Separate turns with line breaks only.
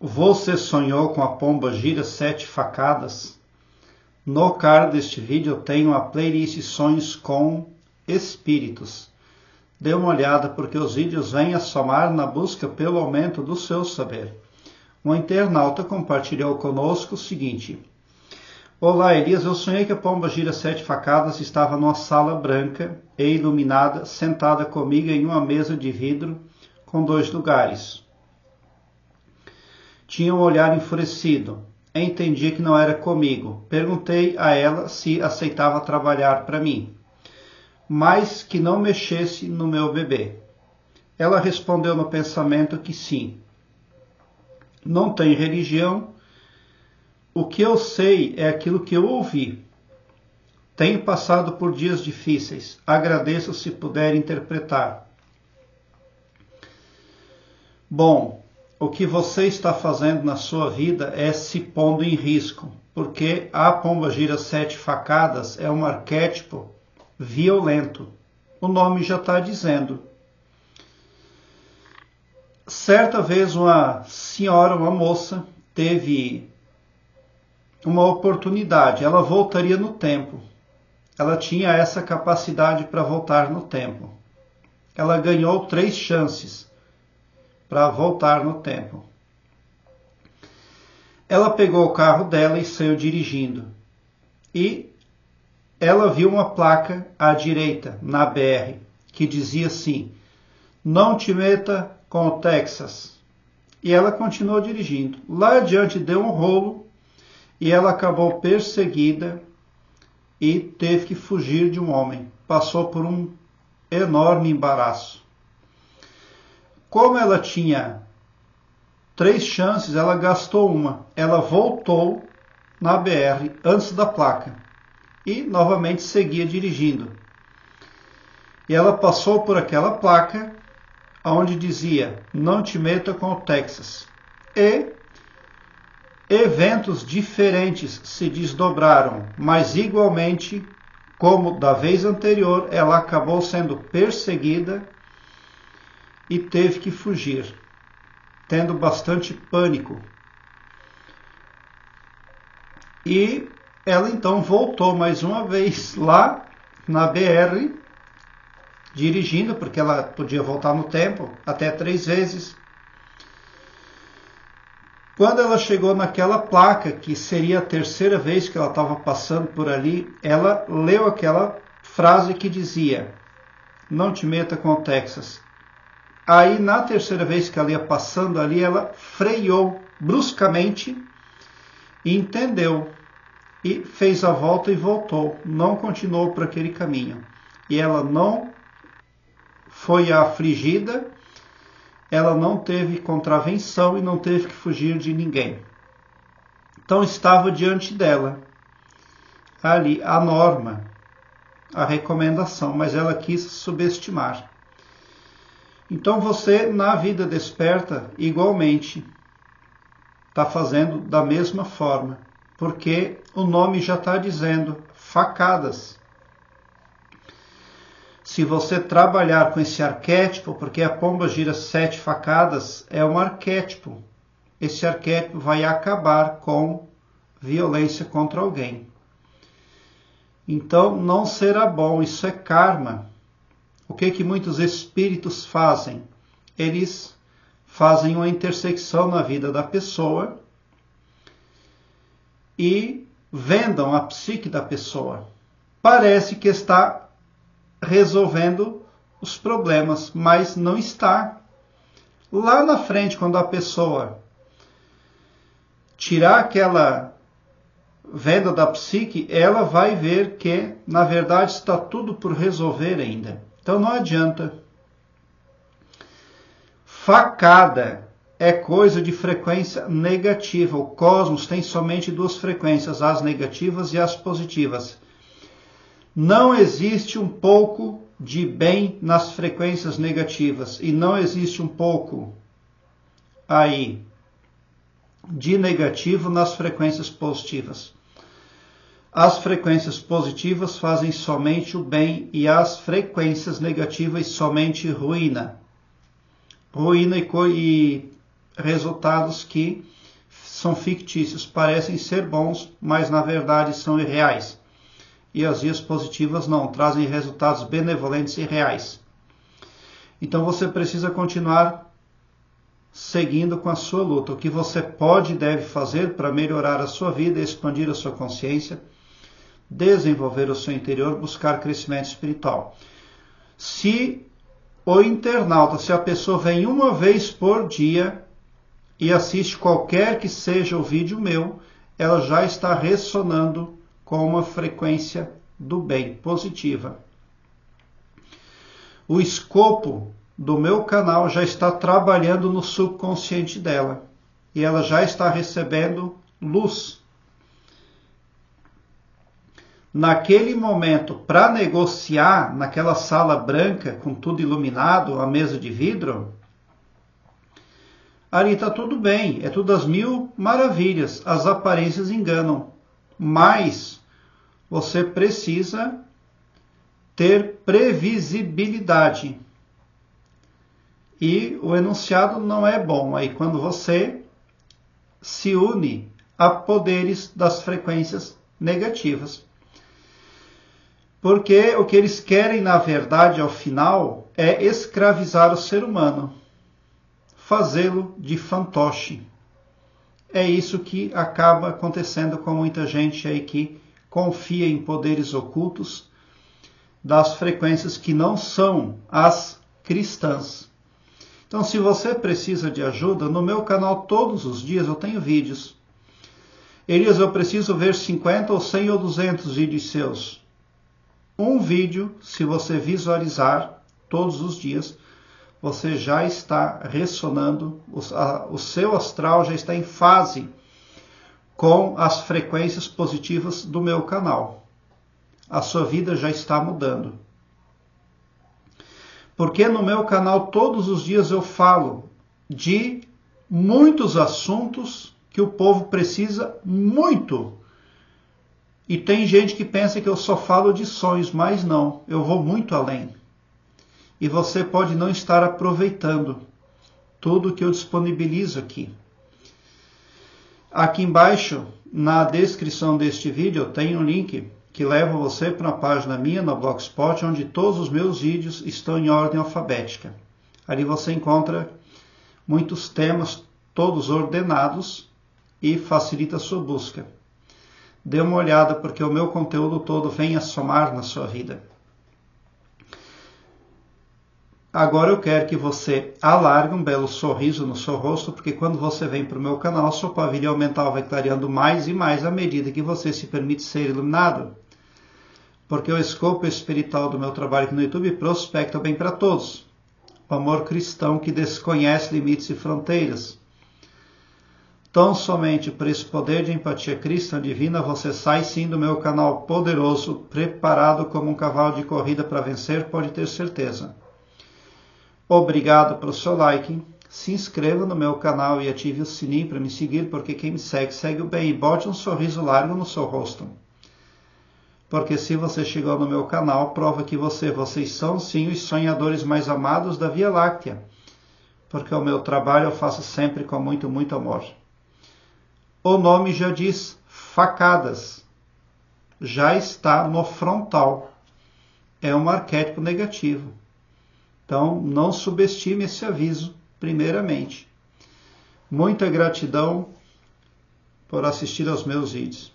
Você sonhou com a pomba gira 7 facadas? No card deste vídeo eu tenho a playlist Sonhos com Espíritos. Dê uma olhada porque os vídeos vêm a somar na busca pelo aumento do seu saber. Um internauta compartilhou conosco o seguinte: Olá Elias, eu sonhei que a pomba gira 7 facadas estava numa sala branca e iluminada, sentada comigo em uma mesa de vidro com 2 lugares. Tinha um olhar enfurecido. Entendi que não era comigo. Perguntei a ela se aceitava trabalhar para mim, mas que não mexesse no meu bebê. Ela respondeu no pensamento que sim. Não tem religião. O que eu sei é aquilo que eu ouvi. Tenho passado por dias difíceis. Agradeço se puder interpretar. Bom, o que você está fazendo na sua vida é se pondo em risco, porque a pomba gira 7 facadas é um arquétipo violento. O nome já está dizendo. Certa vez uma senhora, uma moça, teve uma oportunidade. Ela voltaria no tempo. Ela tinha essa capacidade para voltar no tempo. Ela ganhou 3 chances para voltar no tempo. Ela pegou o carro dela e saiu dirigindo. E ela viu uma placa à direita, na BR, que dizia assim: não te meta com o Texas. E ela continuou dirigindo. Lá adiante deu um rolo e ela acabou perseguida e teve que fugir de um homem. Passou por um enorme embaraço. Como ela tinha 3 chances, ela gastou uma. Ela voltou na BR antes da placa e novamente seguia dirigindo. E ela passou por aquela placa onde dizia: não te meta com o Texas. E eventos diferentes se desdobraram, mas igualmente, como da vez anterior, ela acabou sendo perseguida e teve que fugir, tendo bastante pânico. E ela então voltou mais uma vez lá na BR, dirigindo, porque ela podia voltar no tempo até 3 vezes. Quando ela chegou naquela placa, que seria a 3ª vez que ela estava passando por ali, ela leu aquela frase que dizia: não te meta com o Texas. Aí, na 3ª vez que ela ia passando ali, ela freou bruscamente e entendeu. E fez a volta e voltou. Não continuou por aquele caminho. E ela não foi afligida, ela não teve contravenção e não teve que fugir de ninguém. Então, estava diante dela ali a norma, a recomendação, mas ela quis subestimar. Então você, na vida desperta, igualmente, está fazendo da mesma forma, porque o nome já está dizendo, facadas. Se você trabalhar com esse arquétipo, porque a pomba gira 7 facadas, é um arquétipo. Esse arquétipo vai acabar com violência contra alguém. Então não será bom, isso é karma. O que muitos espíritos fazem? Eles fazem uma intersecção na vida da pessoa e vendam a psique da pessoa. Parece que está resolvendo os problemas, mas não está. Lá na frente, quando a pessoa tirar aquela venda da psique, ela vai ver que, na verdade, está tudo por resolver ainda. Então não adianta. Facada é coisa de frequência negativa. O cosmos tem somente 2 frequências, as negativas e as positivas. Não existe um pouco de bem nas frequências negativas e não existe um pouco aí de negativo nas frequências positivas. As frequências positivas fazem somente o bem e as frequências negativas somente ruína. Ruína e resultados que são fictícios, parecem ser bons, mas na verdade são irreais. E as vias positivas não, trazem resultados benevolentes e reais. Então você precisa continuar seguindo com a sua luta. O que você pode e deve fazer para melhorar a sua vida, expandir a sua consciência, desenvolver o seu interior, buscar crescimento espiritual. Se o internauta, se a pessoa vem uma vez por dia e assiste qualquer que seja o vídeo meu, ela já está ressonando com uma frequência do bem, positiva. O escopo do meu canal já está trabalhando no subconsciente dela e ela já está recebendo luz. Naquele momento, para negociar naquela sala branca com tudo iluminado, a mesa de vidro, ali está tudo bem, é tudo às mil maravilhas, as aparências enganam, mas você precisa ter previsibilidade. E o enunciado não é bom aí quando você se une a poderes das frequências negativas. Porque o que eles querem, na verdade, ao final, é escravizar o ser humano, fazê-lo de fantoche. É isso que acaba acontecendo com muita gente aí que confia em poderes ocultos das frequências que não são as cristãs. Então, se você precisa de ajuda, no meu canal todos os dias eu tenho vídeos. Elias, eu preciso ver 50 ou 100 ou 200 vídeos seus. Um vídeo, se você visualizar todos os dias, você já está ressonando, o seu astral já está em fase com as frequências positivas do meu canal. A sua vida já está mudando. Porque no meu canal todos os dias eu falo de muitos assuntos que o povo precisa muito. E tem gente que pensa que eu só falo de sonhos, mas não, eu vou muito além. E você pode não estar aproveitando tudo que eu disponibilizo aqui. Aqui embaixo, na descrição deste vídeo, eu tenho um link que leva você para uma página minha no Blogspot, onde todos os meus vídeos estão em ordem alfabética. Ali você encontra muitos temas, todos ordenados, e facilita a sua busca. Dê uma olhada, porque o meu conteúdo todo vem a somar na sua vida. Agora eu quero que você alargue um belo sorriso no seu rosto, porque quando você vem para o meu canal, seu pavilhão mental vai clareando mais e mais à medida que você se permite ser iluminado. Porque o escopo espiritual do meu trabalho aqui no YouTube prospecta o bem para todos. O amor cristão que desconhece limites e fronteiras. Tão somente por esse poder de empatia cristã divina, você sai sim do meu canal poderoso, preparado como um cavalo de corrida para vencer, pode ter certeza. Obrigado pelo seu like, se inscreva no meu canal e ative o sininho para me seguir, porque quem me segue, segue o bem, e bote um sorriso largo no seu rosto. Porque se você chegou no meu canal, prova que vocês são sim os sonhadores mais amados da Via Láctea, porque o meu trabalho eu faço sempre com muito, muito amor. O nome já diz, facadas, já está no frontal, é um arquétipo negativo. Então, não subestime esse aviso, primeiramente. Muita gratidão por assistir aos meus vídeos.